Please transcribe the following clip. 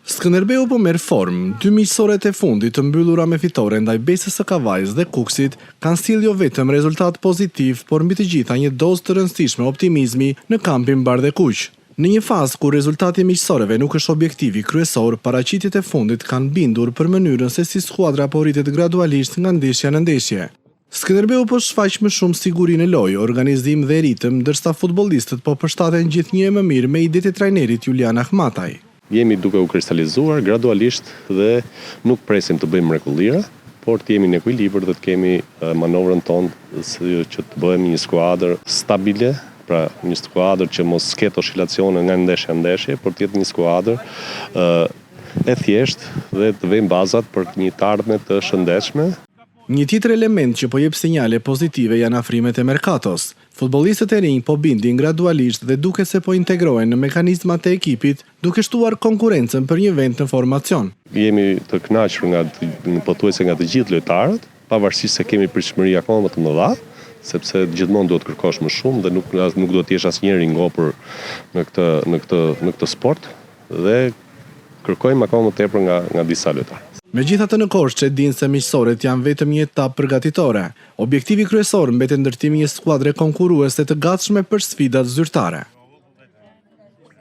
Skënderbeu po merr formë. 2 miqësoret e fundit të mbyllura me fitore ndaj Besës së Kavajës dhe Kukësit kanë sjellë jo vetëm rezultat pozitiv, por mbi të gjitha një dozë të rëndësishme optimizmi në kampin Bardh e Kuq. Në një fazë kur rezultati i miqësorëve nuk është objektivi kryesor, paraqitjet e fundit kanë bindur për mënyrën se si skuadra po rritet gradualisht nga ndeshja në ndeshje. Skënderbeu po shfaq më shumë siguri në lojë, organizim dhe ritëm, ndërsa futbollistët po përshtaten gjithnjë më mirë me idetë e trajnerit Julian Ahmataj. Jemi duke u kristalizuar gradualisht dhe nuk presim të bëjmë mrekullira, por të jemi në ekuilibër dhe të kemi manovrën tonë që të bëhemi një skuadër stabile, pra një skuadër që mos ketë oscilacione nga ndeshje në ndeshje, por të jetë një skuadër e thjeshtë dhe të vëmë bazat për një të ardhme të shëndetshme. Një tjetër element që po jep sinjale pozitive janë afrimet e merkatos. Futbollistët e rinj po bindin gradualisht dhe duket se po integrohen në mekanizmat e ekipit, duke shtuar konkurrencën për një vend në formacion. Jemi të kënaqur pothuajse nga të gjithë lojtarët, pavarësisht se kemi pritshmëri akoma më të mëdha, sepse gjithmonë duhet kërkosh më shumë dhe nuk duhet të jesh asnjëherë i ngopur në këtë sport dhe kërkojmë akoma më tepër nga disa lojtarë. Megjithatë në Korçë dinë se miqësorët janë vetëm një etapë përgatitore. Objektivi kryesor mbetet ndërtimi një skuadre konkurruese të gatshme për sfidat zyrtare.